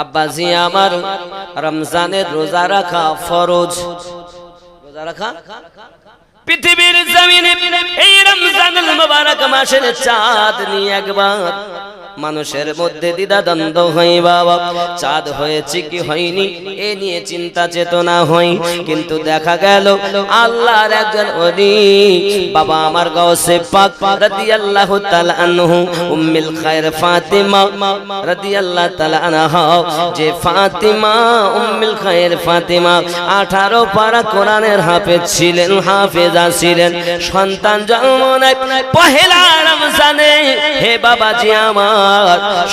আব্বাজি আমার রমজানের রোজা রাখা ফরজ। রোজা রাখা পৃথিবীর জমিনে এই রমজানুল মুবারক মাসের চাঁদ নিয়ে একবার মানুষের মধ্যে দ্বিধাদ্বন্দ্ব হয়, বাবা চাঁদ হয়েছে কি হয়নি এ নিয়ে চিন্তা চেতনা হয়। কিন্তু দেখা গেল আল্লাহর একজন ওলি বাবা আমার গাউসে পাক রাদিয়াল্লাহু তাআলা আনহু উম্মুল খায়র ফাতিমা রাদিয়াল্লাহু তাআলা আনহা, যে ফাতিমা উম্মুল খায়র ফাতিমা 18 পারা কোরআনের হাফেজ ছিলেন, হাফেজা ছিলেন। সন্তান জন্ম নেয় পহেলা রমজানে। হে বাবাজি আমার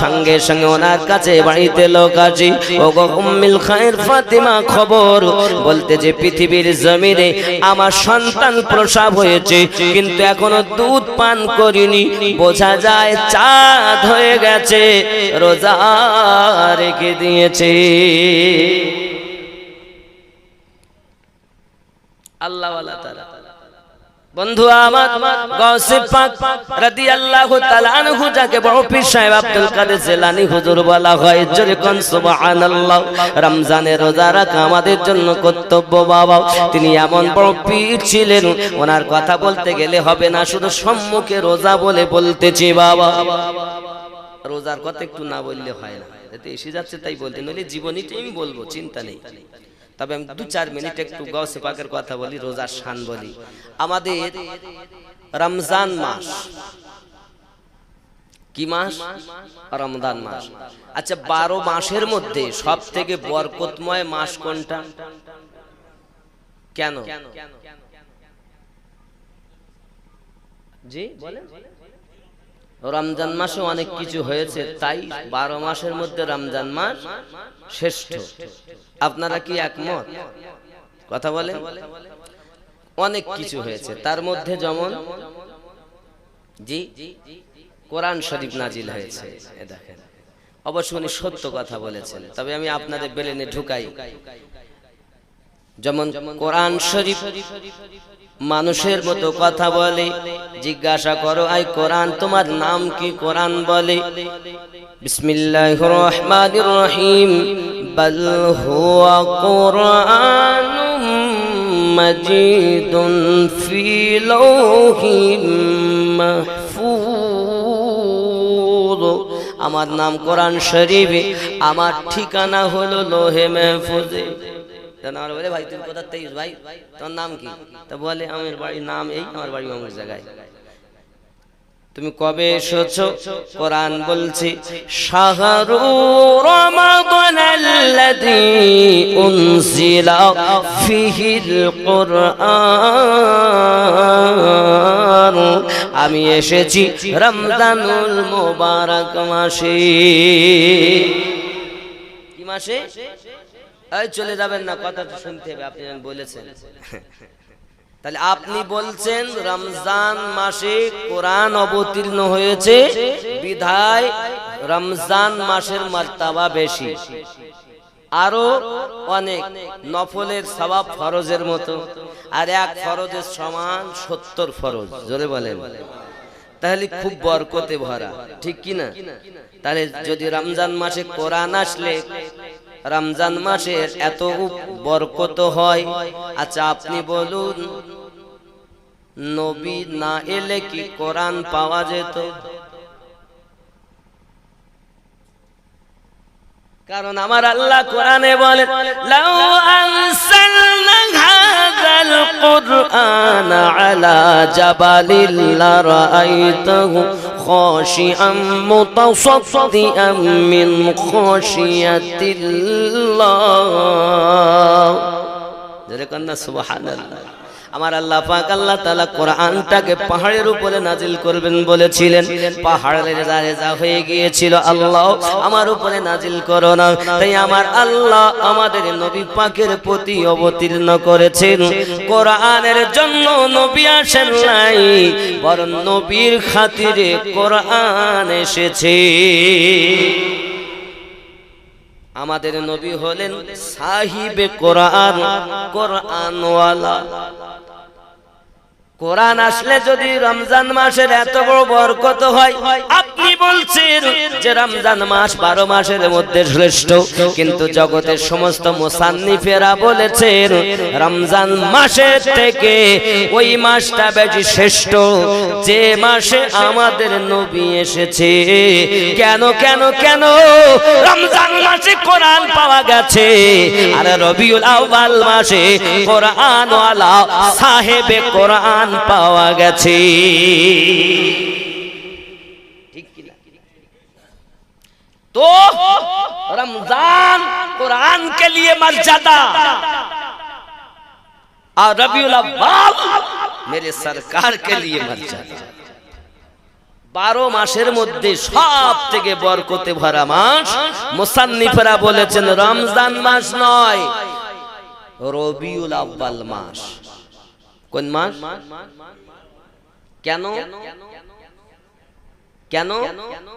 সঙ্গে সঙ্গে ওনার কাছে বাড়িতে লোক আছে, ওগো উম্মুল খায়র ফাতিমা খবর বলতে যে পৃথিবীর জমিনে আমার সন্তান প্রসব হয়েছে, কিন্তু এখনো দুধ পান করিনি, বোঝা যায় চাঁদ হয়ে গেছে, রোজা রেখে দিয়েছে। আল্লাহ ওয়ালা তাআলা বন্ধু আমার গাউসে পাক রাদিয়াল্লাহু তাআলা আনহু, যাকে বড় পীর সাহেব আব্দুল কাদের জিলানী হুজুর বলা হয়, জোরে কোন সুবহানাল্লাহ। রমজানের রোজা রাখা আমাদের জন্য কর্তব্য বাবা। তিনি এমন বড় পীর ছিলেন, ওনার কথা বলতে গেলে হবে না, শুধু সম্মুখে রোজা বলে বলতেছি বাবা। রোজার কথা একটু না বললে হয় না, এতে এসে যাচ্ছে তাই বলতে, নইলে জীবনীটাই আমি বলবো, চিন্তা নেই। তবে আমি 2-4 মিনিট একটু গাউসে পাকের কথা বলি, রোজার শান বলি। আমাদের রমজান মাস কি মাস? রমজান মাস। আচ্ছা, 12 মাসের মধ্যে সব থেকে বরকতময় মাস কোনটা? কেন? জি বলেন। রমজান মাসে অনেক কিছু হয়েছে, তাই 12 মাসের মধ্যে রমজান মাস শ্রেষ্ঠ। আপনারা কি একমত? কথা বলেন। অনেক কিছু হয়েছে, তার মধ্যে যেমন জি কোরআন শরীফ নাজিল হয়েছে। দেখেন, অবশ্য উনি সত্য কথা বলেছেন, তবে আমি আপনাদের বেলেনে ঢুকাই। যেমন কোরআন শরীফ মানুষের মতো কথা বলে, জিজ্ঞাসা করো আই কোরআন তোমার নাম কি? কোরআন বলে বিসমিল্লাহির রহমানির রহিম, বাল হুয়া কুরআনুম মাজিদুন ফি লাওহিম মাহফুজ। আমার নাম কোরআন শরীফ, আমার ঠিকানা হলো লোহে মাহফুজে। বলে ভাই তুমি কোথা থেকে? ভাই তোমার নাম কি? তা বলে আমার বাড়ির নাম এই, আমার বাড়ি অমুক জায়গায়। তুমি কবে এসেছো? কোরআন বলছি শাহরু রমাদানাল্লাযী উনজিলা ফীহিল কুরআন, আমি এসেছি রমজানুল মুবারক মাসে। কি মাসে? এই চলে যাবেন না, কথাটা শুনতে হবে, আপনি বলেছেন। তাহলে আপনি বলছেন রমজান মাসে কোরআন অবতীর্ণ হয়েছে, বিধায় রমজান মাসের মার্তাবা বেশি। আরো অনেক নফলের সওয়াব ফরজের মতো, আর এক ফরজের সমান 70 ফরজ। জোরে বলেন। তাহলে খুব বরকতে ভরা, ঠিক কি না? তাহলে যদি রমজান মাসে কোরআন আসলে রমজান মাসের এত বরকত হয়, আচ্ছা আপনি বলুন নবী না এলে কি কোরআন পাওয়া যেত? কারণ আমার আল্লাহ কোরআনে বলেন লাউ আনসালনা হাযাল কুরআনা আলা জাবালিন লারাআইতাহু খাশিআম মুতাসাদ্দিআম মিন খাশিয়াতিল্লাহ। যারা কন্না সুবহানাল্লাহ। আমার আল্লাহ পাক আল্লাহ তাআলা কোরআনটাকে পাহাড়ের উপরে নাজিল করবেন বলেছিলেন, পাহাড়ের যা হয়ে গিয়েছিল, আল্লাহ আমার উপরে নাজিল করো না। তাই আমার আল্লাহ আমাদের নবী পাকের প্রতি অবতীর্ণ করেছেন। কোরআনের জন্য নবী আসেন নাই, বরং নবীর খাতিরে কোরআন এসেছে। আমাদের নবী হলেন সাহিবে কোরআন, কোরআনওয়ালা। কোরআন আসলে যদি রমজান মাসের এত বড় বরকত হয়, আপনি বলছেন যে রমজান মাস 12 মাসের মধ্যে শ্রেষ্ঠ, কিন্তু জগতের সমস্ত মুসান্নিফেরা বলেছেন রমজান মাসের থেকে ওই মাসটা বেশি শ্রেষ্ঠ যে মাসে আমাদের নবী এসেছে। কেন কেন কেন? রমজান মাসে কোরআন পাওয়া গেছে, আর রবিউল আউয়াল মাসে কোরআন ওয়ালা সাহেবে কোরআন পাওয়া গেছে। ঠিক কি না? तो रमजान कुरान के लिए मर्यादा और रबीउल अव्वल मेरे सरकार के लिए मर्यादा। 12 মাসের মধ্যে সব থেকে বরকতে ভরা মাস মুসান্নিফেরা বলেছেন রমজান মাস নয়, রবিউল আউয়াল মাস। কোন মাস? কেন কেন?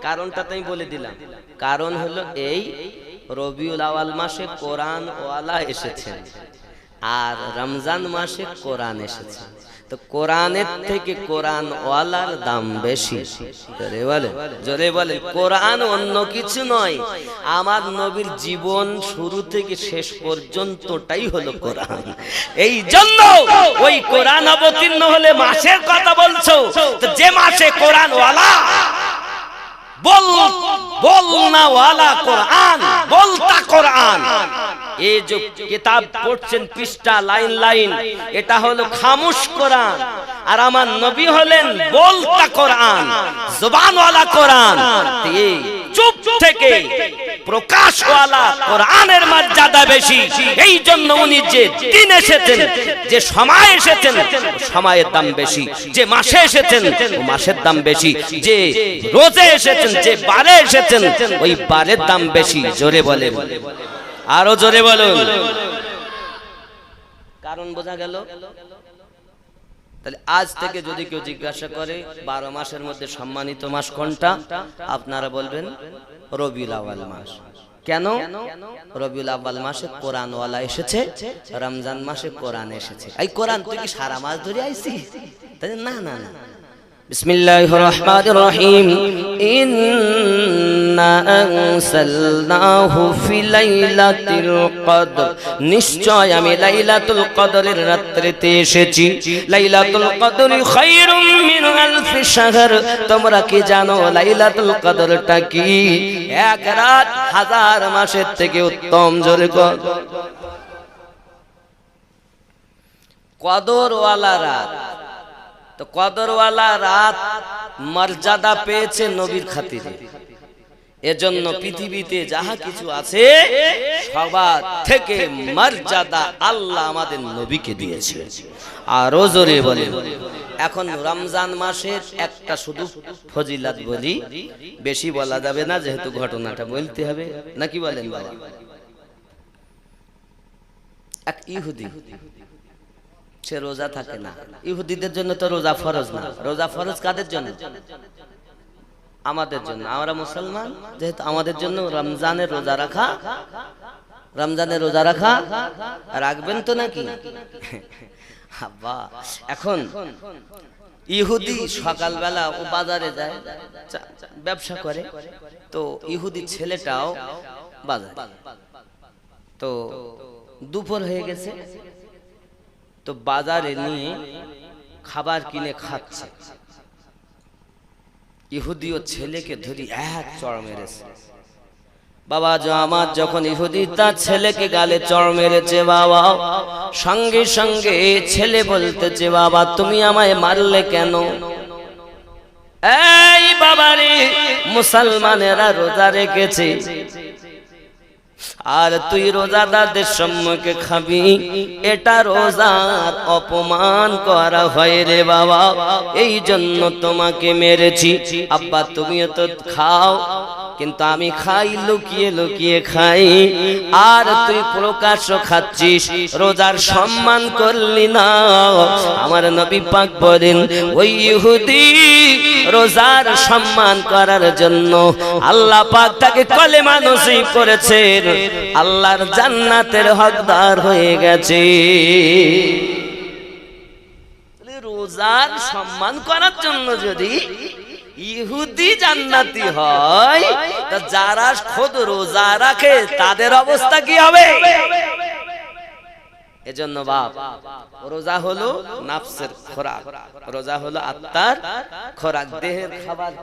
কারণটা তো আমি বলে দিলাম। কারণ হলো এই, রবিউল আউয়াল মাসে কোরআন ওয়ালা এসেছেন আর রমজান মাসে কোরআন এসেছে, তো কোরআনের থেকে কোরআন ওয়ালার দাম বেশি। জোরে বলেন, জোরে বলেন। কোরআন অন্য কিছু নয়, আমার নবীর জীবন শুরু থেকে শেষ পর্যন্তটাই হলো কোরআন। এই জন্য ওই কোরআন অবতীর্ণ হলে মাসের কথা বলছো, তো যে মাসে কোরআন ওয়ালা बोलना वाला कुरान, बोलता कुरान। ये जो किताब पढ़ছেন পৃষ্ঠা লাইন লাইন, এটা হলো খামোশ কোরআন, আর আমার নবী হলেন বলতা কোরআন, জবান ওয়ালা কোরআন। এই চুপ থেকে প্রকাশ ওয়ালা কোরআনের মর্যাদা বেশি। এই জন্য উনি যে দিন এসেছেন, যে সময় এসেছেন, সময়ের দাম বেশি। যে মাসে এসেছেন, ও মাসের দাম বেশি। যে রোজে এসেছেন, যে বারে এসেছেন, ওই বারের দাম বেশি। জোরে বলেন, আরো জোরে বলুন। কারণ বোঝা গেল? তাহলে আজ থেকে যদি কেউ জিজ্ঞাসা করে 12 মাসের মধ্যে সম্মানিত মাস কোনটা, আপনারা বলবেন রবিউল আউয়াল মাস। কেন? রবিউল আউয়াল মাসে কোরআন ওয়ালা এসেছে, রমজান মাসে কোরআন এসেছে। এই কোরআন তুই কি সারা মাস ধরে আইছিস? না না না। বিসমিল্লাহির রহমানির রহিম। ইন্না আনসালনাহু ফি লাইলাতিল কদর, নিশ্চয় আমি লাইলাতুল কদরের রাত্রিতে এসেছি। লাইলাতুল কদরি খায়রুম মিন আলফি শাহর, তোমরা কি জানো লাইলাতুল কদরটা কি? এক রাত 1000 মাসের থেকে উত্তম। জোরে কর। কদরওয়ালা রাত, তো কদরওয়ালা রাত মর্যাদা পেয়েছে নবীর খাতিরে। এজন্য পৃথিবীতে যাহা কিছু আছে সবার থেকে মর্যাদা আল্লাহ আমাদের নবীকে দিয়েছে। আরো জোরে বলে। এখন রমজান মাসের একটা শুধু ফজিলত বলি, বেশি বলা যাবে না যেহেতু ঘটনাটা বলতে হবে, নাকি বলেন বাবা? এক ইহুদি, সে রোজা থাকে না। ইহুদিদের জন্য তো রোজা ফরজ না। রোজা ফরজ কাদের জন্য? আমাদের জন্য। আমরা মুসলমান যেহেতু আমাদের জন্য রমজানের রোজা রাখা, রমজানের রোজা রাখা রাখবেন তো নাকি? এখন ইহুদি সকালবেলা ও বাজারে যায়, ব্যবসা করে, তো ইহুদি ছেলেটাও বাজারে। তো দুপুর হয়ে গেছে, তো বাজারে নিয়ে খাবার কিনে খাচ্ছে। ইহুদি ও ছেলেকে ধরি এক চড় মেরেছে। বাবা আমার যখন ইহুদি তার ছেলেকে গালে চড় মেরেছে, বাবা সঙ্গে সঙ্গে ছেলে বলতেছে, বাবা তুমি আমায় মারলে কেন? এই বাবারে, মুসলমানেরা রোজা রেখেছে আর তুই রোজাদারদের সম্মুখে খাবি, এটা রোজার অপমান করা হয় রে বাবা, এই জন্য তোমাকে মেরেছি। আব্বা তুমিও তো খাও, কিন্তু আমি খাই লুকিয়ে লুকিয়ে খাই, আর তুই প্রকাশ্য খাচ্ছিস, রোজার সম্মান করলি না। আমার নবী পাক বলেন, ওই ইহুদি রোজার সম্মান করার জন্য আল্লাহ পাক তাকে কলেমা নসিব করেছেন, আল্লাহর জান্নাতের হকদার হয়ে গেছে। রোজার সম্মান করার জন্য যদি ইহুদি জান্নাতি হয়, তা যারা খোদ রোজা রাখে তাদের অবস্থা কি হবে? এজন্য বাপ, রোজা হলো নাফসের খোরাক, রোজা হলো আত্মার খোরাক, দেহের খাবার।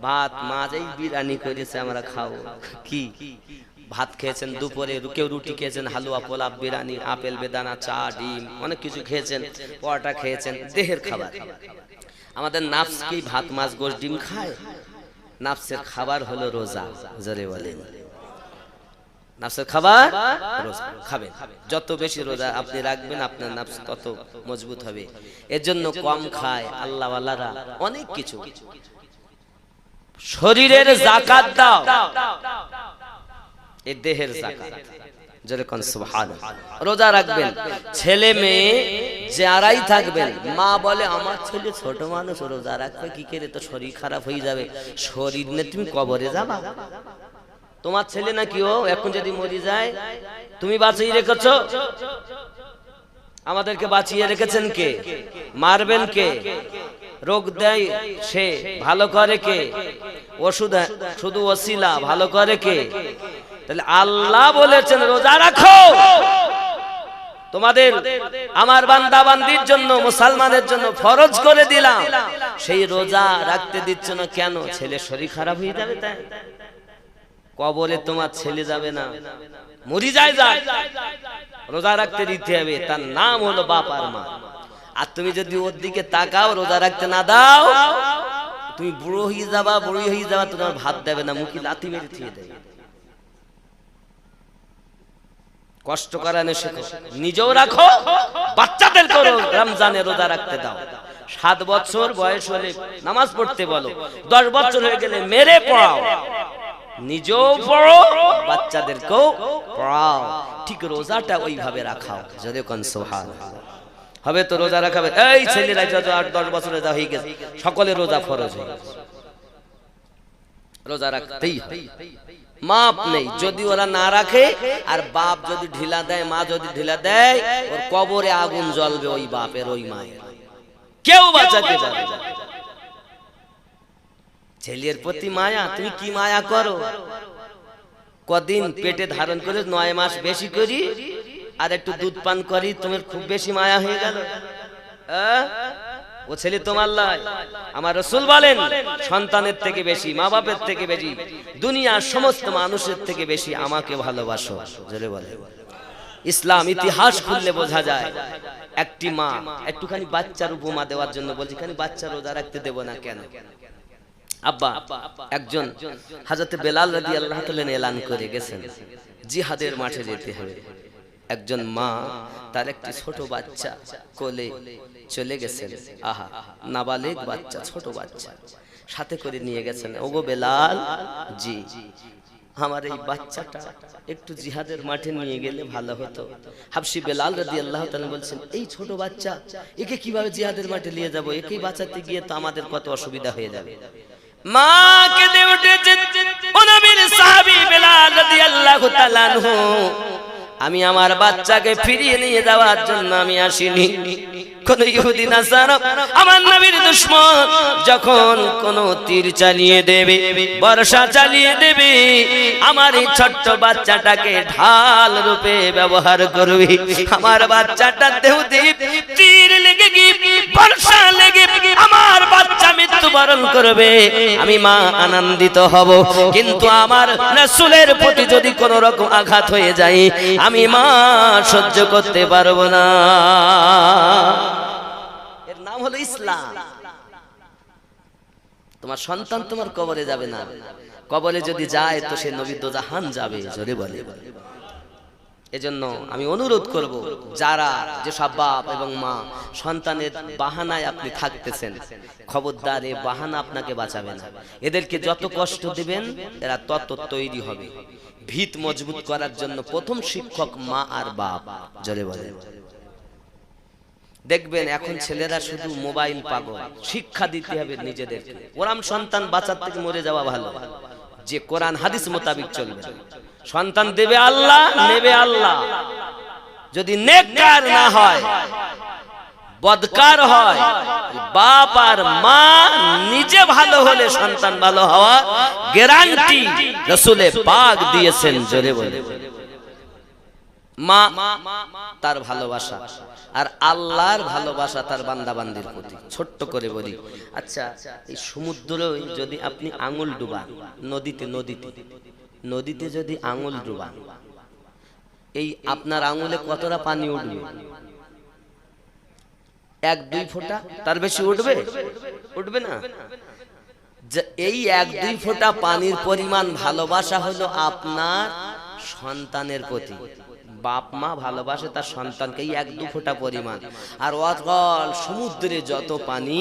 ভাত মাছ এই বিরিয়ানি করেছে আমরা খাবো, কি ভাত খেয়েছেন দুপুরে, কেউ রুটি খেয়েছেন, হালুয়া পোলাপ বিরিয়ানি আপেল বেদানা চা ডিম অনেক কিছু খেয়েছেন, পরোটা খেয়েছেন, দেহের খাবার। আমাদের নাফস কি ভাত মাছ গোশ ডিম খায়? নাফসের খাবার হলো রোজা। জোরে বলেন, নাফসের খাবার রোজা খাবেন। যত বেশি রোজা আপনি রাখবেন আপনার নাফস তত মজবুত হবে। এর জন্য কম খায় আল্লাহ ওয়ালারা অনেক কিছু। শরীরের যাকাত দাও, এই দেহের যাকাত। যেরকম সুবহানাল্লাহ, রোজা রাখবেন, ছেলে মেয়ে যারাই থাকবেন, মা বলে আমার ছেলে ছোট মানুষ রোজা রাখবে কি করে, তো শরীর খারাপ হয়ে যাবে। শরীর নিয়ে তুমি কবরে যাবা? তোমার ছেলে নাকি ও এখন যদি মরে যায় তুমি বাঁচিয়ে রেখেছো? আমাদেরকে বাঁচিয়ে রেখেছেন কে? মারবেন কে? রোগ দেয় সে, ভালো করে কে? ওষুধ শুধু ওসিলা, ভালো করে কে? তাহলে আল্লাহ বলেছেন রোজা রাখো। তোমাদের আমার বান্দা বান্দির জন্য, মুসলমানের জন্য ফরজ করে দিলাম, সেই রোজা রাখতে দিচ্ছ না কেন? ছেলে শরীর খারাপ হয়ে যাবে তাই? কবরে তোমার ছেলে যাবে না, মরি যায় যায়, রোজা রাখতে দিতে হবে। তার নাম হলো বাপ আর মা। আর তুমি যদি ওর দিকে তাকাও, রোজা রাখতে না দাও, তুমি বুড়ো হয়ে যাবা, বুড়ি হয়ে যাবা, তোমার ভাত দেবে না, মুখে লাথি মেরে থিয়ে দেবে। কষ্ট করানো শেখো, নিজেও রাখো, বাচ্চাদেরকে রমজানে রোজা রাখতে দাও। 7 বছর বয়স হলে নামাজ পড়তে বলো, 10 বছর হয়ে গেলে মেরে পড়াও, নিজেও পড়ো, বাচ্চাদেরকেও পড়াও। ঠিক রোজাটা ওইভাবে রাখাও। যদি কোন সুবহানাল্লাহ হবে তো রোজা রাখাবে। এই ছেলেরা যত 8-10 বছর রোজা হয়ে গেছে, সকলে রোজা ফরজ হয়ে গেছে, রোজা রাখতেই হবে, মাপ নেই। যদি ওরা না রাখে, আর বাপ যদি ঢিলা দেয়, মা যদি ঢিলা দেয়, ওর কবরে আগুন জ্বলবে, ওই বাপের ওই মায়ের, কেউ বাঁচাতে পারবে না। ছেলের প্রতি মায়া, তুমি কি মায়া করো? কদিন পেটে ধারণ করে 9 মাস বেশি করি আর একটু দুধ পান করি, তোমার খুব বেশি মায়া হয়ে গেল? ও ছেলে তোমার লাই। আমার রাসূল বলেন, সন্তানের থেকে বেশি, মা বাপের থেকে বেশি, দুনিয়ার সমস্ত মানুষের থেকে বেশি আমাকে ভালোবাসো। জোরে বলে। ইসলাম ইতিহাস খুললে বোঝা যায়। একটি মা, একটুখানি বাচ্চার উপমা দেওয়ার জন্য বলছি, খানি বাচ্চা রোজা রাখতে দেব না কেন? আব্বা একজন হযরত বেলাল রাদিয়াল্লাহু তাআলা এলান করে গেছেন জিহাদের মাঠে যেতে হবে। একজন মা তার একটি ছোট বাচ্চা কোলে চলে গেছেন। আহা, নাবালিগ বাচ্চা, ছোট বাচ্চা সাথে করে নিয়ে গেছেন। ওগো বেলাল, জি আমার এই বাচ্চাটা একটু জিহাদের মাঠে নিয়ে গেলে ভালো হতো। হাবশী বেলাল রাদিয়াল্লাহু তাআলা বলছেন, এই ছোট বাচ্চা, একে কিভাবে জিহাদের মাঠে নিয়ে যাব? একে বাঁচাতে গিয়ে তো আমাদের কত অসুবিধা হয়ে যাবে। মা কেঁদে উঠেছেন, ও নবীর সাহাবী বেলাল রাদিয়াল্লাহু তাআলা আনহু, আমি আমার বাচ্চাকে ফিরিয়ে নিয়ে যাওয়ার জন্য আমি আসিনি। কোন ইহুদি নাসারা আমার নবীর দুশমন যখন কোন তীর চালিয়ে দেবে, বর্ষা চালিয়ে দেবে, আমার এই ছোট্ট বাচ্চাটাকে ঢাল রূপে ব্যবহার করবে। আমার বাচ্চাটা দেহতে তীর লেগে গিয়ে, বর্ষা লেগে আমার বাচ্চা মৃত্যুবরণ করবে, আমি মা আনন্দিত হব। কিন্তু আমার রাসূলের প্রতি যদি কোন রকম আঘাত হয়ে যায়, আমি মা সহ্য করতে পারবো না। এর নাম হলো ইসলাম। তোমার সন্তান তোমার কবরে যাবে না, কবরে যদি যায় তো সে নবী দোজাহান যাবে। জোরে বলে। এজন্য আমি অনুরোধ করব, যারা যেসব বাপ এবং মা সন্তানের বাহানায় আপনি থাকতেছেন, খবরদার, এ বাহানা আপনাকে বাঁচাবে না। এদেরকে যত কষ্ট দিবেন এরা তত তৈরি হবে। ভিত মজবুত করার জন্য প্রথম শিক্ষক মা আর বাপ। জোরে বলে। দেখবেন এখন ছেলেরা শুধু মোবাইল পাগল। শিক্ষা দিতে হবে নিজেদেরকে। ওরাম সন্তান বাঁচার থেকে মরে যাওয়া ভালো, যে কোরআন হাদিস মোতাবেক চলবে। সন্তান দেবে আল্লাহ, নেবে আল্লাহ। যদি নেককার না হয়, বদকার হয়। বাপ আর মা নিজে ভালো হলে সন্তান ভালো হওয়া গ্যারান্টি রাসূলে পাক দিয়েছেন। জোরে বলে মা তার ভালোবাসা আর আল্লাহর ভালোবাসা তার বান্দা বান্দির প্রতি। ছোট্ট করে বলি, আচ্ছা এই সমুদ্রে যদি আপনি আঙুল ডুবান, নদীতে যদি আঙুল ডুবান, এই আপনার আঙুলে কতটা পানি উঠবে? 1-2 ফোঁটা, তার বেশি উঠবে না। এই 1-2 ফোঁটা পানির পরিমাণ ভালোবাসা হলো আপনার সন্তানের প্রতি। বাপ মা ভালোবাসে তার সন্তানকে এই 1-2 ফোঁটা পরিমাণ। আর অতল সমুদ্রে যত পানি,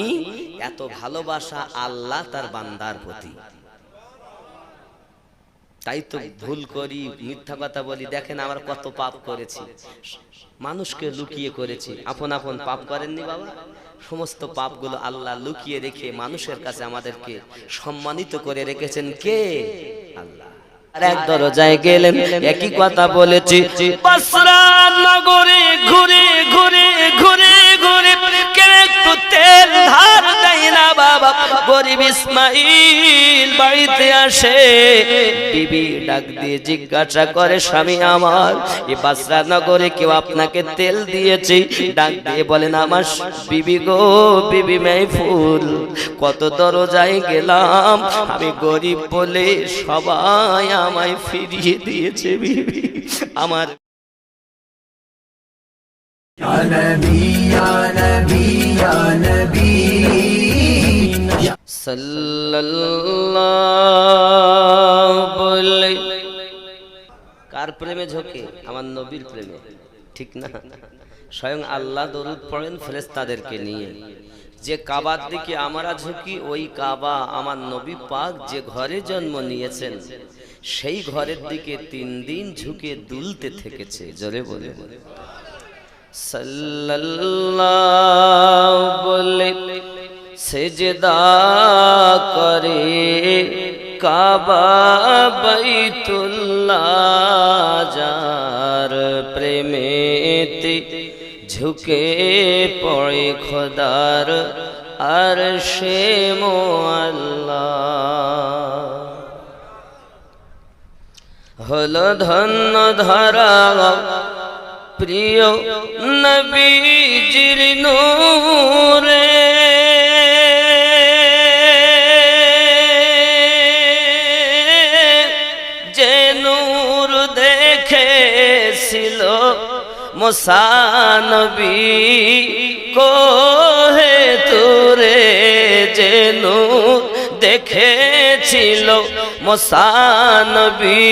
এত ভালোবাসা আল্লাহ তার বান্দার প্রতি। তাই তো ভুল করি, মিথ্যা কথা বলি। দেখেন আমরা কত পাপ করেছি, মানুষকে লুকিয়ে করেছি। আপন আপন পাপ করেননি বাবা? সমস্ত পাপগুলো আল্লাহ লুকিয়ে রেখে মানুষের কাছে আমাদেরকে সম্মানিত করে রেখেছেন কে? আল্লাহ। আর এক দরজায় গেলেন, একই কথা বলেছি। বসরা নগরে ঘুরে ঘুরে ঘুরে ঘুরে কেউ একটু তেল ধার দেয় না বাবা। গরিব ইসমাইল বাড়িতে আসে, বিবি ডাক দিয়ে জিজ্ঞাসা করে, স্বামী আমার, এই বসরা নগরে কেউ আপনাকে তেল দিয়েছে? ডাক দিয়ে বলেন, আমার বিবি গো, বিবি মাইফুল। কত দরজায় গেলাম, আমি গরিব বলে সবাই আমায় ফিরিয়ে দিয়েছে বিবি আমার। ইয়া নবী ইয়া নবী ইয়া নবী সাল্লাল্লাহু বলে কার প্রেমে ঝোঁকে? আমার নবীর প্রেমে, ঠিক না? স্বয়ং আল্লাহ দরুদ পড়েন ফেরেশতাদেরকে নিয়ে। যে কাবার দিকে আমরা ঝুঁকি, ওই কাবা আমার নবী পাক যে ঘরে জন্ম নিয়েছেন, সেই ঘরের দিকে 3 দিন ঝুঁকে দুলতে থেকেছে। জোরে বলে সাল্লাল্লাহু বলে সেজদা করে কাবা বাইতুল্লাহ, যার প্রেমেতে ঝুঁকে পড়ে খোদার আরশে মুআল্লা। হলো ধন্য ধরা প্রিয় নবীজির নূরে, যে নূর দেখেছিল মুসা নবী কোহে তুরে, যে নূর দেখেছিল মুসা নবী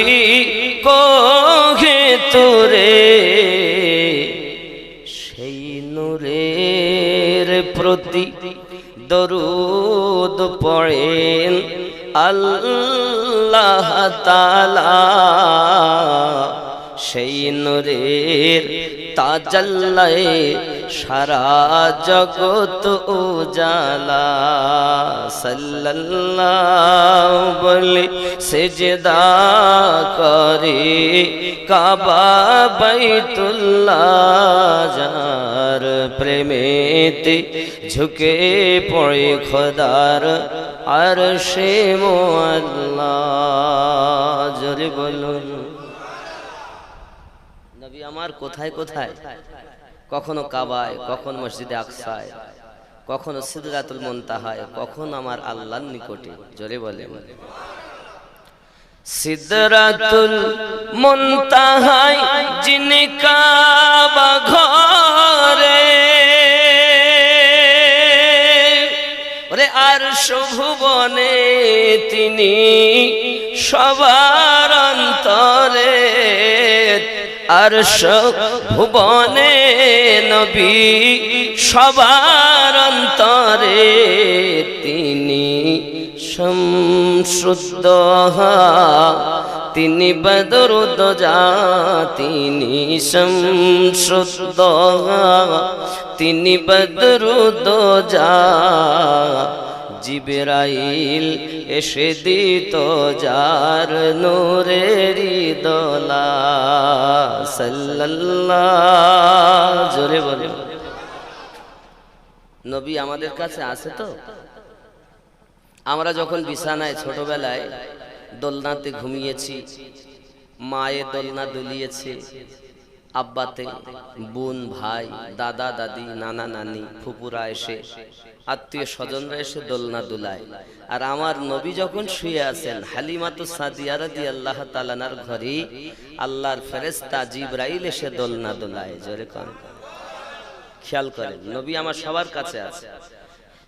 কোহে তুরে, সেই নূরের প্রতি দরুদ পড়েন আল্লাহ তাআলা। সেই নূরের তাজাল্লায়ে সারা জগৎ উজালা। সাল্লাল্লাহু বলে সেজদা করে কাবা বাইতুল্লাহ, যার প্রেমেতে ঝুঁকে পড়ে খোদার আরশে মুআল্লা। জোরে বলুন নবী আমার কোথায় কোথায়, কখনো কাবায়, কখনো মসজিদে আকসায়, কখনো সিদরাতুল মুনতাহায়, কখনো আমার আল্লাহর নিকটে। জোরে বলেন সিদরাতুল মুনতাহায় যিনি কাবা ঘরে, ওরে আরশ ভুবনে তিনি সবার অন্তরে, আরশ ভুবনে নবী সবার অন্তরে, তিনি শামসুদ্দোহা, তিনি বদরুদ্দোজা, তিনি শামসুদ্দোহা, তিনি বদরুদ্দোজা। জিবরাইল এসে দিত যার নূরেরি দোলা। সাল্লাল্লাহু জোরে বলে নবী আমাদের কাছে আছে তো। আমরা যখন বিছানায় ছোটবেলায় দোলনাতে ঘুমিয়েছি, মায়ের দোলনা দুলিয়েছে, আব্বাতে, বোন, ভাই, দাদা দাদি, নানা নানি, ফুপুরা এসে, আত্মীয় স্বজনরা এসে দোলনা দুলায়। আর আমার নবী যখন শুয়ে আছেন হালিমাতু সাদিয়া রাদিয়াল্লাহু তাআলার ঘরে, আল্লাহর ফেরেশতা জিবরাইল এসে দোলনা দুলায়। জোরে কোন, খেয়াল করেন, নবী আমার সবার কাছে আছে।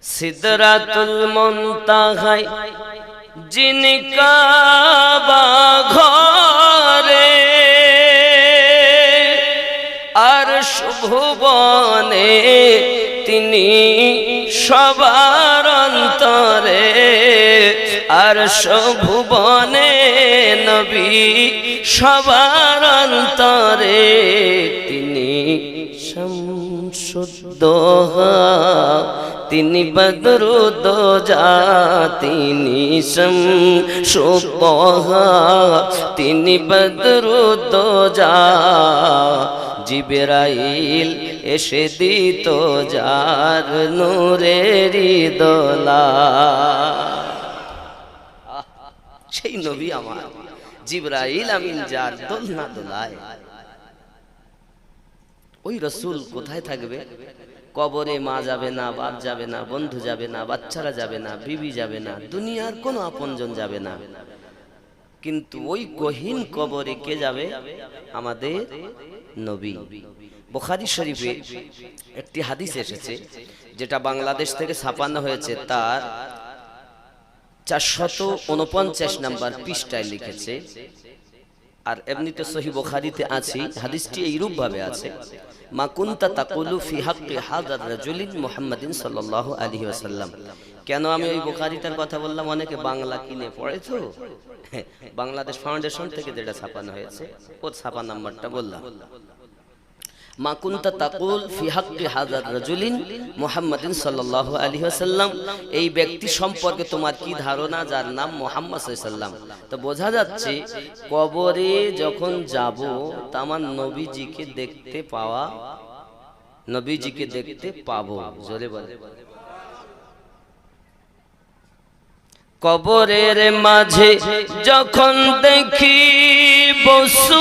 সিদরাতুল মুনতাহায় যিনি কাবা ঘরে, আর শুভবনে তিনি সবার অন্তরে, আর শুভবনে নবী সবার অন্তরে, তিনি শামসুদ্দোহা, তিনি বদরুদ্দোজা, তিনি শামসুদ্দোহা, তিনি বদরুদ্দোজা। জিবরাইল এসে দিত যার নূরেরি দোলা। সেই নবী আমার জিবরাইল আমিন যার দোলনা দোলায়। ওই রসুল কোথায় থাকবে? কবরে মা যাবে না, বাপ যাবে না, বন্ধু যাবে না, বাচ্চারা যাবে না, বিবি যাবে না, দুনিয়ার কোনো আপনজন যাবে না, কিন্তু ওই গহীন কবরে কে যাবে? আমাদের নবী। বুখারী শরীফে একটি হাদিস এসেছে, যেটা বাংলাদেশ থেকে ছাপানো হয়েছে, তার 449 নম্বর পৃষ্ঠায় লিখেছে। আর এমনিতে সহিহ বুখারীতে আছে, হাদিসটি এইরূপ ভাবে আছে, মা কুনতা তাকুলু ফি হাক্কি হাযার রাজুলিন মুহাম্মাদিন সাল্লাল্লাহু আলাইহি ওয়াসাল্লাম। কেন আমি ওই বুখারীটার কথা বললাম? অনেকে বাংলা কিনে পড়ে তো, বাংলাদেশ ফাউন্ডেশন থেকে যেটা ছাপানো হয়েছে ওর ছাপা নাম্বারটা বললাম। মা কুনতা তাকুল ফি হাক্কি হাযার রাজুলিন মুহাম্মাদিন সাল্লাল্লাহু আলাইহি ওয়াসাল্লাম, এই ব্যক্তি সম্পর্কে তোমার কি ধারণা যার নাম মুহাম্মদ সাল্লাল্লাহু আলাইহি ওয়াসাল্লাম। তো বোঝা যাচ্ছে কবরে যখন যাব তা আমার নবীজিকে দেখতে পাওয়া, নবীজিকে দেখতে পাবো। জোরে বলে, কবরের মাঝে যখন দেখি বসুরাত,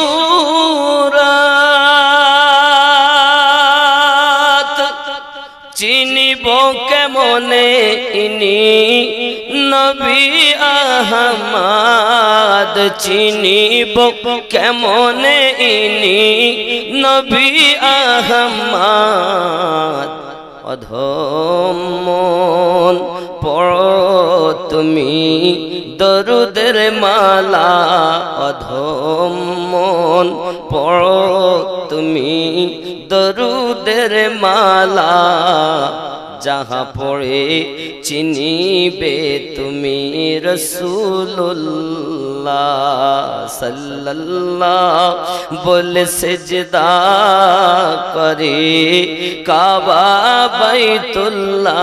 চিনিব কেমনে ইনি নবী আহমদ, চিনিব কেমনে ইনি নবী আহমদ। অধম মন পড়ো তুমি দরুদের মালা, অধম মন পড়ো তুমি দরুদের মালা, যাহা পড়ে চিনিবে তুমি রাসূলুল্লাহ সাল্লাল্লাহু বলে সেজদা করে কাবা বাইতুল্লাহ,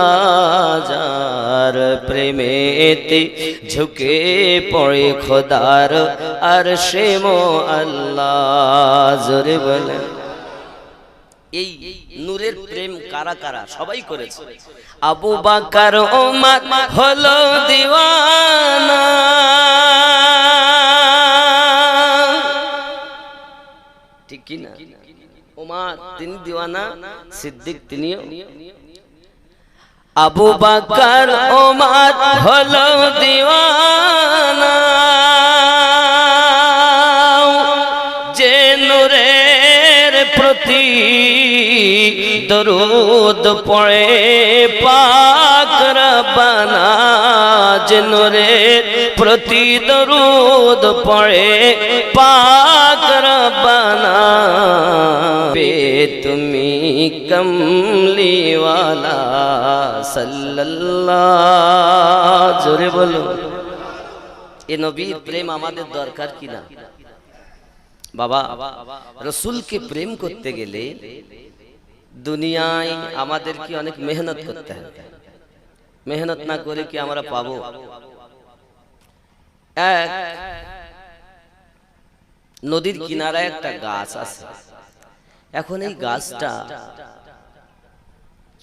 যার প্রেমেতে ঝুঁকে পড়ে খোদার আরশে মুআল্লা। জোরে বলেন, এই নূরের প্রেম কারা কারা? সবাই করেছে। আবু বকর ওমর হলো দিওয়ানা, ঠিক কি না? ওমর তিনি দিওয়ানা, সিদ্দিক তিনিও। আবু বকর ওমর হলো দিওয়ানা, যে নূরের প্রতি দরুদ পড়ে পাক রব্বানা, যে নূরের প্রতি দরুদ পড়ে পাক রব্বানা, বে তুমি কমলিওয়ালা সাল্লাল্লাহু। জোরে বলো, এ নবীর প্রেম আমাদের দরকার কিনা? বাবা, রসুলকে প্রেম করতে গেলে দুনিয়ায় আমাদের কি অনেক মেহনত করতে হবে। মেহনত না করে কি আমরা পাবো? নদীর কিনারায় একটা গাছ আছে। এখন এই গাছটা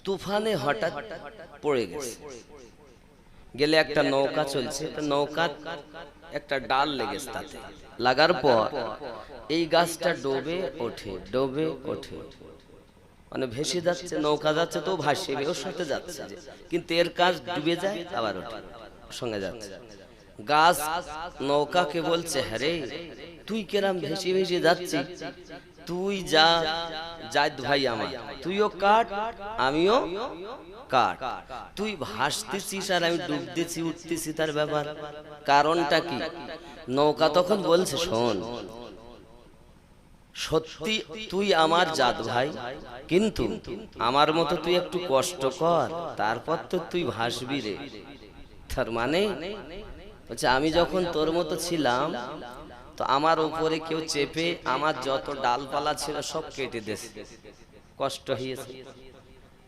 তুফানে হঠাৎ পড়ে গেছে, গেলে একটা নৌকা চলছে, নৌকা একটা ডাল লেগেছে, তাতে লাগার পর এই গাছটা ডোবে ওঠে, ডোবে ওঠে, মানে ভেসে যাচ্ছে, নৌকা যাচ্ছে তো ভাসবে, ওর সাথে যাচ্ছে, কিন্তু এর কাজ ডুবে যায় আবার ওঠে, সঙ্গে যাচ্ছে। গাছ নৌকাকে বলছে, হ্যাঁ তুই কেরাম ভেসে ভেসে যাচ্ছিস, তুই যা জাত ভাই আমার, তুইও কাট আমিও কাট, তুই ভাসতেছিস আর আমি ডুবতেছি উঠতেছি, তার ব্যাপার কারণটা কি? নৌকা তখন বলছে, শোন সত্যি তুই আমার জাত ভাই, কিন্তু আমার মতো তুই একটু কষ্ট কর, তারপর তো তুই ভাসবি রে। তার মানে বলছে, আমি যখন তোর মতো ছিলাম তো আমার উপরে কেউ চেপে আমার যত ডালপালা ছিল সব কেটে দিয়েছে, কষ্ট হয়েছে,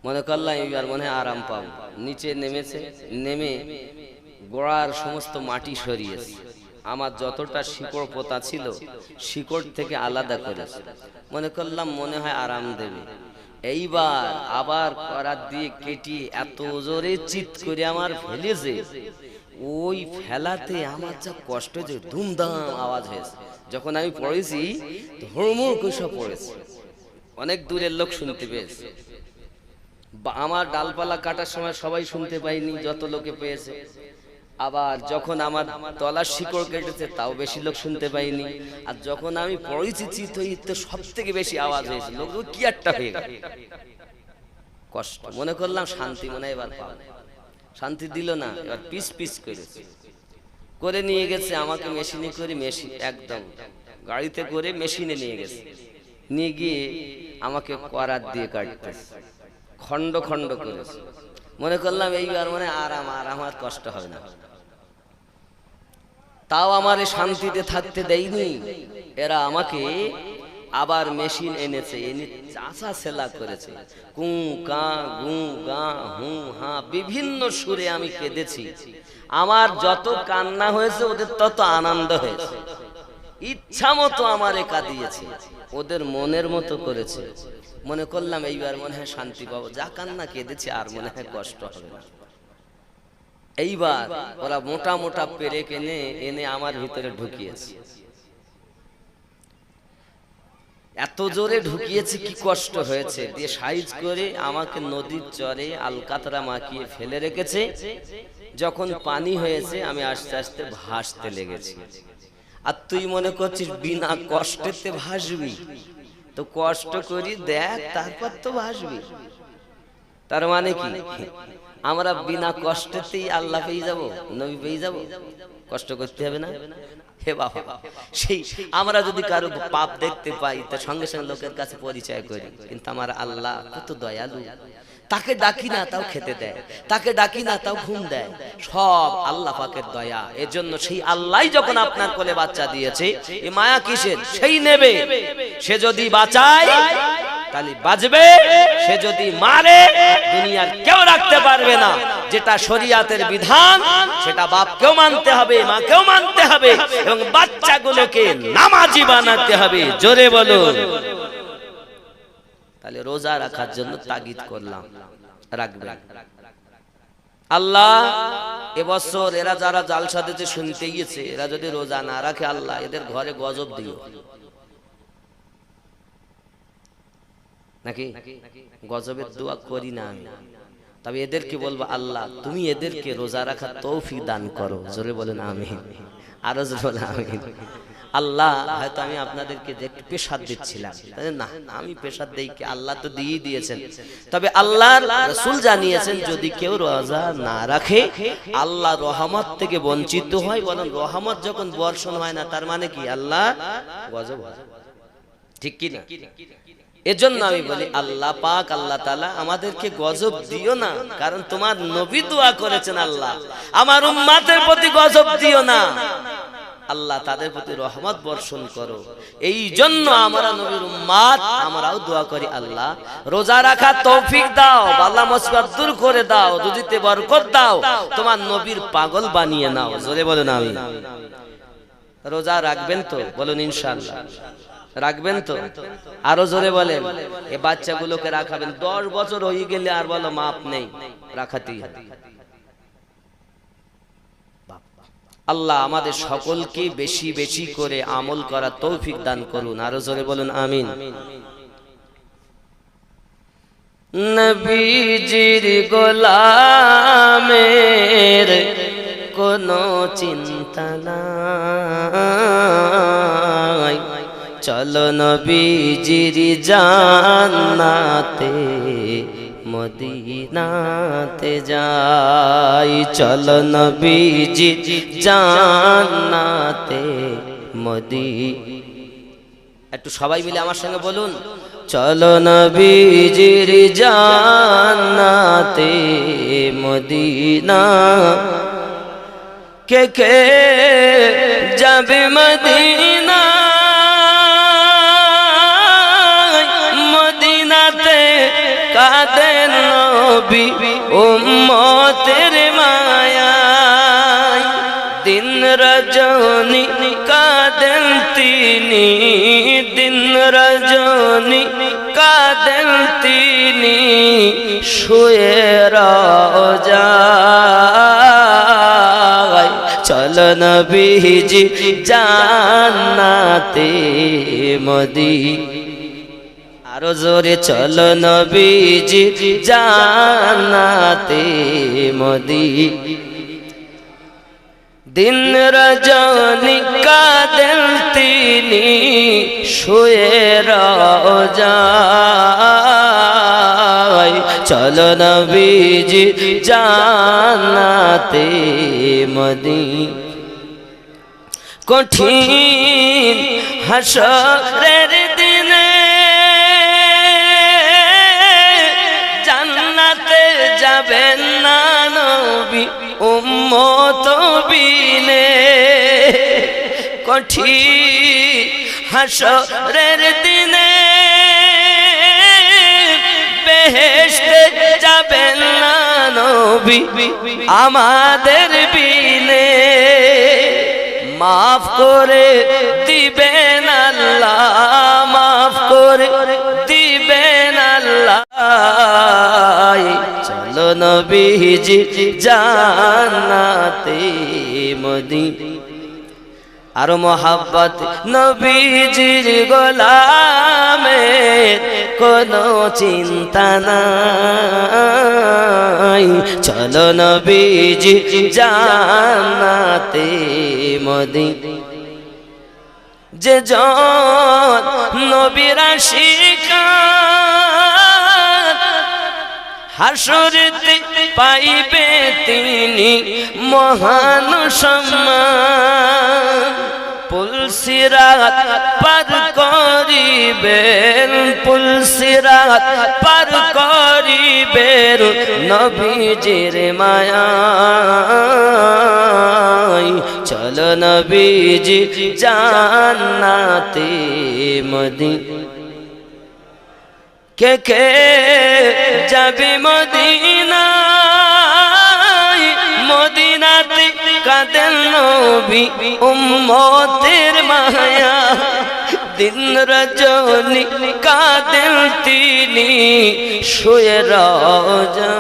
মনে করলাম এবার মনে হয় আরাম পাবো। নিচে নেমেছে, নেমে গোড়ার সমস্ত মাটি সরিয়েছে, আমার যতটা শিকড় পোতা ছিল শিকড় থেকে আলাদা করেছে, মনে করলাম মনে হয় আরাম দেবে। এইবার আবার করার দিয়ে কেটে এত জোরে চিৎ করে আমার ফেলেছে, ওই ফেলাতে আমার যা কষ্ট হয়েছে, ধুমধাম আওয়াজ হয়েছে। যখন আমি পড়েছি হুড়মুড় করে সব পড়েছে, অনেক দূরের লোক শুনতে পেয়েছে, আমার ডালপালা কাটার সময় সবাই শুনতে পাইনি, যত লোকে পেয়েছে। আবার যখন আমার তলার শিকড় কেটেছে তাও বেশি লোক শুনতে পাইনি, আর যখন আমি পড়েছি চিৎ হইতে সব থেকে বেশি আওয়াজ হয়েছে, লোক কি একটা হয়ে গেল, কষ্ট। মনে করলাম শান্তি মনে হয় এবার পাবো, শান্তি দিল না, এবার পিস পিস করেছে, করে নিয়ে গেছে আমাকে মেশিনে করে, মেশিন একদম গাড়িতে করে মেশিনে নিয়ে গেছে, নিয়ে গিয়ে আমাকে করাত দিয়ে কাটতেছে, খন্ড খন্ড করেছে। মনে করলাম এইবার মানে আরাম আরাম, আর কষ্ট হবে না। তাও আমার শান্তিতে থাকতে দেয়নি, এরা আমাকে আবার মেশিন এনেছে, এনে চাচা সেলা করেছে, কু কা গু গা হু হা বিভিন্ন সুরে আমি কেঁদেছি। আমার যত কান্না হয়েছে ওদের তত আনন্দ হয়েছে, ইচ্ছা মতো আমারে কাঁদিয়েছে, ওদের মনের মতো করেছে। মনে করলাম এইবার মনে হয় শান্তি পাবো, যা কান্না কেঁদেছি আর মনে হয় কষ্ট হবে না। এইবার ওরা মোটা মোটা পেরেক এনে এনে আমার ভিতরে ঢুকিয়েছে, এত জোরে ঢুকিয়েছে কি কষ্ট হয়েছে, দিয়ে সাইজ করে আমাকে নদীর চরে আলকাতরা মাখিয়ে ফেলে রেখেছে। যখন পানি হয়েছে আমি আস্তে আস্তে ভাসতে লেগেছি, আর তুই মনে করছিস বিনা কষ্টেতে ভাসবি, তো কষ্ট করি দেখ তারপর তো ভাসবি। তার মানে কি আমরা বিনা কষ্টেতেই আল্লাহ পেয়ে যাব, নবী পেয়ে যাব, কষ্ট করতে হবে না? হে বাবা, সেই আমরা যদি কারো পাপ দেখতে পাই তো সঙ্গে সঙ্গে লোকের কাছে পরিচয় করি, কিন্তু আমার আল্লাহ কত দয়ালু, তাকে ডাকি না তাও খেতে দেয়, তাকে ডাকি না তাও ঘুম দেয়, সব আল্লাহ পাকের দয়া। এজন্য সেই আল্লাহ যখন আপনার কোলে বাচ্চা দিয়েছে, এই মায়া কিসের? সেই নেবে, সে যদি বাঁচায় তাহলে বাঁচবে, সে যদি মারে দুনিয়ার কেউ রাখতে পারবে না। যেটা শরীয়তের বিধান সেটা বাপকেও মানতে হবে, মাকেও মানতে হবে, এবং বাচ্চাগুলোকে নামাজি বানাতে হবে। জোরে বলুন। তাহলে রোজা রাখার জন্য তাগিদ করলাম, রাখবেন। আল্লাহ এবছর এরা যারা জালসাতে শুনতে গিয়েছে, এরা যদি রোজা না রাখে, আল্লাহ এদের ঘরে গজব দিও। নাকি গজবের দোয়া করি না আমি, তবে এদেরকে বলবো আল্লাহ তুমি এদেরকে রোজা রাখার তৌফিক দান করো। জোরে বলেন আমিন, আরো জোরে বলেন আমিন। আল্লাহ হয়তো আমি আপনাদেরকে একটু পেশাদ দিচ্ছিলাম না, আমি পেশাদ দেই কি? আল্লাহ তো দিয়ে দিয়েছেন। তবে আল্লাহর রাসূল জানিয়েছেন যদি কেউ রোজা না রাখে আল্লাহ রহমত থেকে বঞ্চিত হয়, বলেন রহমত যখন বর্ষণ হয় না তার মানে কি? আল্লাহ গজব হয়, ঠিক কি না? এজন্য আমি বলি আল্লাহ পাক, আল্লাহ তাআলা আমাদেরকে গজব দিও না, কারণ তোমার নবী দোয়া করেছেন আল্লাহ আমার উম্মতের প্রতি গজব দিও না, আল্লাহ তাদের প্রতি রহমত বর্ষণ করো। এই জন্য আমরা নবীর উম্মত, আমরাও দোয়া করি আল্লাহ রোজা রাখার তৌফিক দাও, বালা মুসিবত দূর করে দাও, রুজিতে বরকত দাও, তোমার নবীর পাগল বানিয়ে নাও। জোরে বলেন আমিন। রোজা রাখবেন তো? বলুন ইনশাআল্লাহ। রাখবেন তো? আরো জোরে বলেন। এই বাচ্চাগুলোকে রাখাবেন। 10 বছর হয়ে গেলে আর বলো মাপ নেই, রাখাতেই হবে। আল্লাহ আমাদের সকলকে বেশি বেশি করে আমল করার তৌফিক দান করুন। আরো জোরে বলুন আমিন। নবীজির গোলামের কোনো চিন্তা নাই, চলো নবীজির জান্নাতে মদিনাতে যাই, চলো নবীজির জান্নাতে একটু সবাই মিলে আমার সঙ্গে বলুন, চলো নবীজির জান্নাতে মদিনা। কে কে যাবে মদিনা, মদিনাতে কাঁদেন নবী উম্মতের মায়ায়, দিন রজনী কাঁদেন তিনি, দিন রজনী কাঁদেন তিনি, শুয়ে রওজায়, চলো নবীজি জান্নাতে মদিনা। আরো জোরে চলো নবীজি জান্নাতে মদিনা। দিন রজনী কাঁদেন তিনি, শুয়ে রওজায়, চলো নবীজি জান্নাতে মদিনা। কঠিন হাসরের দিনে জান্নাতে যাবেন না নবী উম্মত বিনে, কঠিন হাসরের দিনে বেহেশতে যাবেন না নবী আমাদের বিনে, মাফ করে দিবেন আল্লাহ, মাফ করে দিবেন আল্লাহ, চলো নবীজি জান্নাতে মদিনা। আরো মোহাব্বত নবীজির গোলামের কোনো চিন্তা নাই, চলো নবীজি জান্নাতে মদিনা। যে জন নবীর আশিকান হাসরেতে পাইবে তিনি মহান সম্মান, পুলসিরাত পার করিবেন, পুলসিরাত পার করিবেন নবীজির মায়ায়, চলো নবীজি জান্নাতে মদিনা। কে কে যাবে মদিনা, মদিনাতে কাঁদেন নবী উম্মতের মায়া, দিন রজনী কাঁদেন তিনি, শুয়ে রওজায়,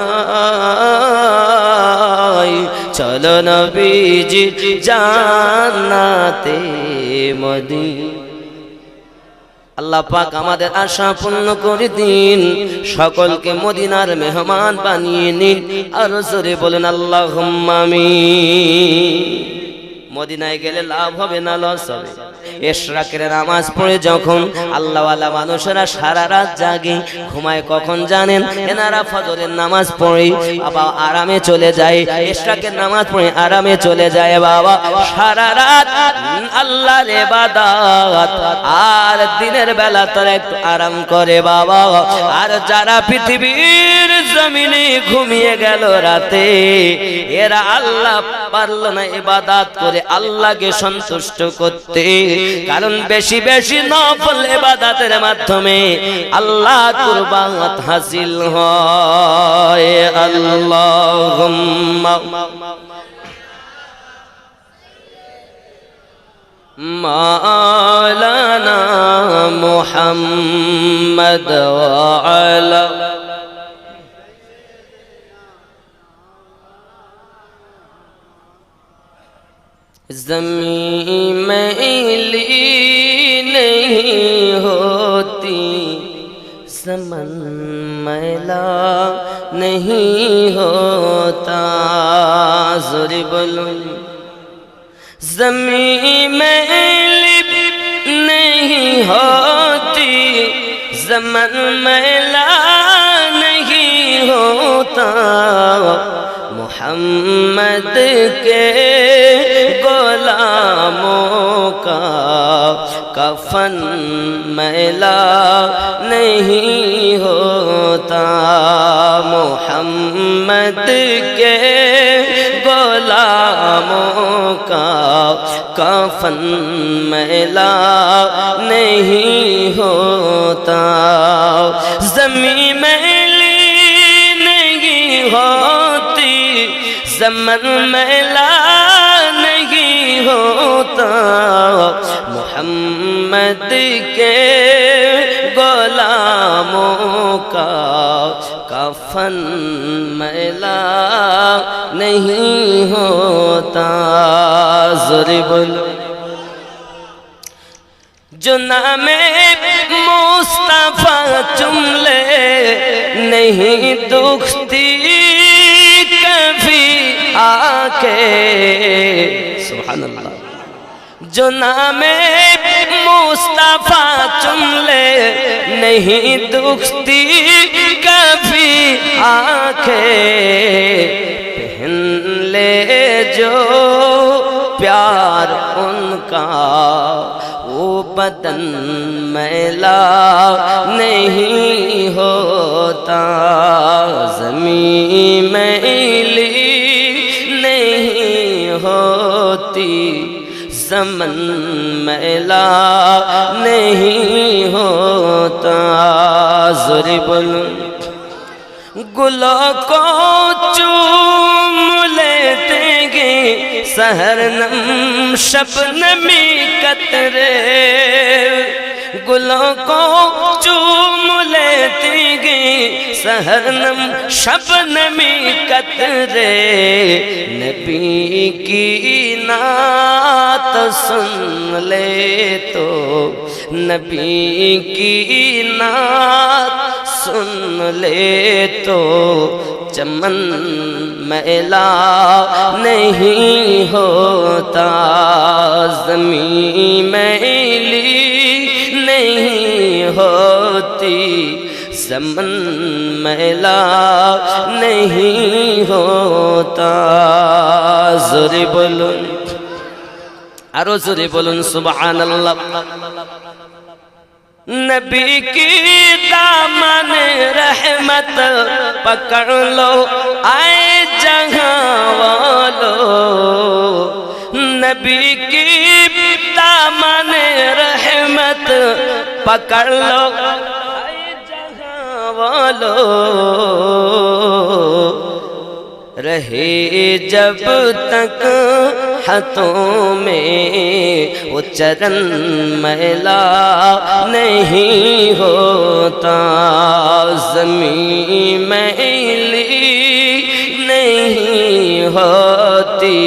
চলো নবীজি জান্নাতে মদিনা। আল্লাহ পাক আমাদের আশা পূর্ণ করে দিন, সকলকে মদিনার মেহমান বানিয়ে নিন। আর জোরে বলুন আল্লাহুম্মা আমিন। মদিনায় গেলে লাভ হবে না লস হবে? ইশরাকের নামাজ পড়ে যখন আল্লাহওয়ালা মানুষেরা সারা রাত জাগে, ঘুমায় কখন জানেন? এনারা ফজরের নামাজ পড়ে বাবা আরামে চলে যায়, ইশরাকের নামাজ পড়ে আরামে চলে যায় বাবা, সারা রাত আল্লাহর ইবাদত, আর দিনের বেলা তারা একটু আরাম করে বাবা। আর যারা পৃথিবীর জমিনে ঘুমিয়ে গেল রাতে, এরা আল্লাহ পারল না ইবাদত করে আল্লাহকে সন্তুষ্ট করতে, কারণ বেশি বেশি নফল ইবাদতের মাধ্যমে আল্লাহ কুরবাত হাসিল হয়। আল্লাহুম্মা মাওলানা محمد وعلى زمین میلی نہیں ہوتی زمن میلا نہیں ہوتا ذوری بولو زمین میلی نہیں ہوتی زمن میلا نہیں ہوتا محمد کے غلاموں کا کفن میلا نہیں ہوتا محمد کے غلاموں کا کفن میلا نہیں ہوتا زمین میلی نہیں ہوتی زمن میلا نہیں ہوتا محمد کے غلاموں کا کفن میلا نہیں ہوتا ذوری بولو جو نام مصطفیٰ چم لے نہیں دکھتی کبھی آ کے سبحان اللہ جو نام مصطفیٰ چم لے نہیں دکھتی کبھی آنکھیں پہن لے جو پیار ان کا وہ بدن میلا نہیں ہوتا زمین میلی نہیں ہوتی زمن میلا نہیں ہوتا ذوری بولو گلوں کو چوم لیتے گے سحرنم شبنمی قطرے گلوں کو چوم لیتے گے سحرنم شبنمی قطرے نبی کی نعت سن لے تو نبی کی نعت سن لے تو چمن میلا نہیں ہوتا زمین میلی نہیں ہوتی زمن میلا نہیں ہوتا ذوری بولو ارو ذوری بولن سبحان اللہ نبی کی دامن رحمت پکڑ لو آئے جہاں والو نبی کی دامن رحمت پکڑ لو آئے جہاں والو رہے جب تک ہاتھوں میں وہ چرن میلا نہیں ہوتا زمین میلی نہیں ہوتی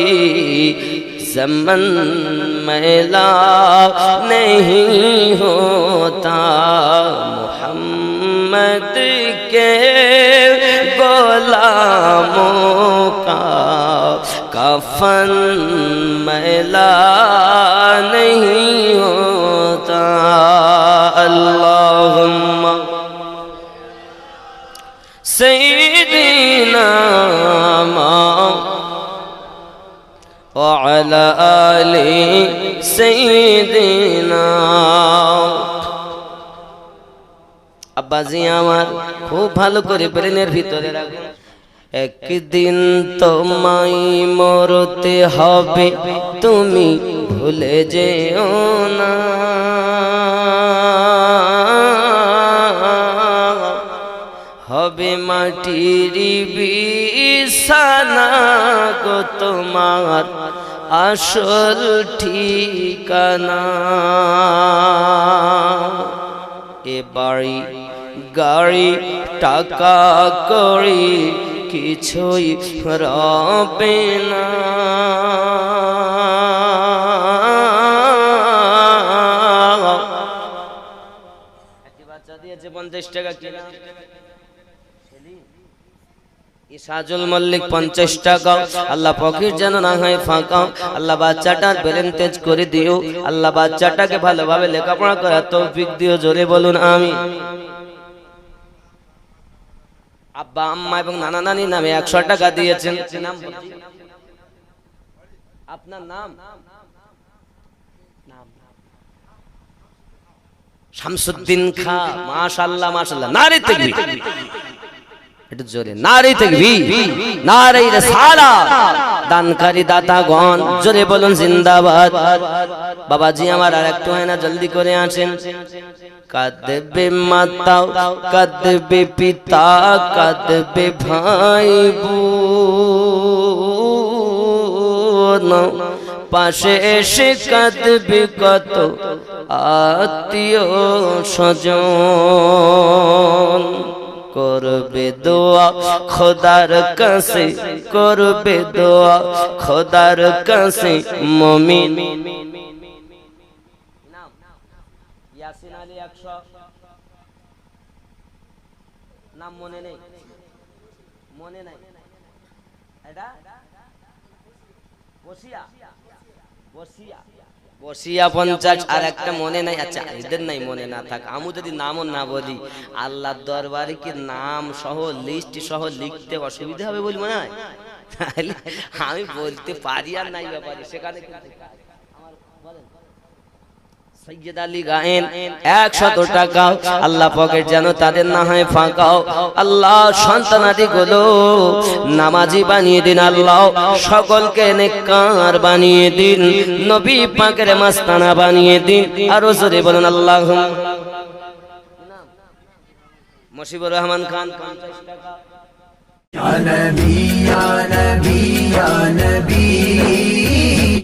زمن میلا نہیں ہوتا محمد کے غلاموں کا کفن میلا نہیں ہوتا اللہم سیدنا وعلى آل سیدنا আব্বাজি আমার খুব ভালো করে ব্রেনের ভিতরে রাখুন একদিন তোমায় মরতে হবে তুমি ভুলে যেও না হবে মাটির বিছানা গো তোমার আসল ঠিকানা এ বাড়ি গাড়ি টাকা কড়ি কিছুই রবে না। একটি বাচ্চা দিয়েছে 50 টাকা কিনা। ইসাজুল মল্লিক 50 টাকা। আল্লাহ পকেট যেন না হয় ফাঁকা। আল্লাহ বাচ্চাটার ব্রেন তেজ করে দিও। আল্লাহ বাচ্চাটাকে ভালোভাবে লেখাপড়া করার তৌফিক দিও। জোরে বলুন আমিন। আব্বা আম্মা এবং নানা নানি নামে 100 টাকা দিয়েছেন। আপনার নাম? শামসুদ্দিন খা। মাশাআল্লাহ মাশাআল্লাহ। নারে তাকবীর। একটু জোরে নারে তাকবীর, নারে রিসালাত। দানকারী দাতাগণ জোরে বলুন জিন্দাবাদ। বাবাজি আমার আর একটু হয় না, জলদি করে আসেন। কাঁদবে মাতা, কাঁদবে পিতা, কাঁদবে ভাই বোন, পাশে এসে কাঁদবে কত আত্মীয় স্বজন। করবে দোয়া খোদার কাছে, করবে দোয়া খোদার কাছে মুমিন। ইয়াসিন আলী 100 নাম মনে নেই, মনে নাই। এটা বসিয়া বসিয়া বসিয়া 50 আর একটা মনে নাই। আচ্ছা এদের নাই, মনে না থাক, আমি যদি নামও না বলি আল্লাহর দরবারে কি নাম সহ লিস্ট সহ লিখতে অসুবিধা হবে বলি মনে হয়? আমি বলতে পারি আর নাই ব্যাপারে সেখানে। সৈয়দ আলী গায়েন 100 টাকা। আল্লাহ পকেট যেন তাদের না হয় ফাঁকা। আল্লাহ সন্তানাদি গুলো নামাজি বানিয়ে দিন। আল্লাহ সকলকে নেককার বানিয়ে দিন। নবী পাকের মাস্তানা বানিয়ে দিন। আরো জোরে বলুন আল্লাহুম্মা। মুশিবুর রহমান খান 50 টাকা।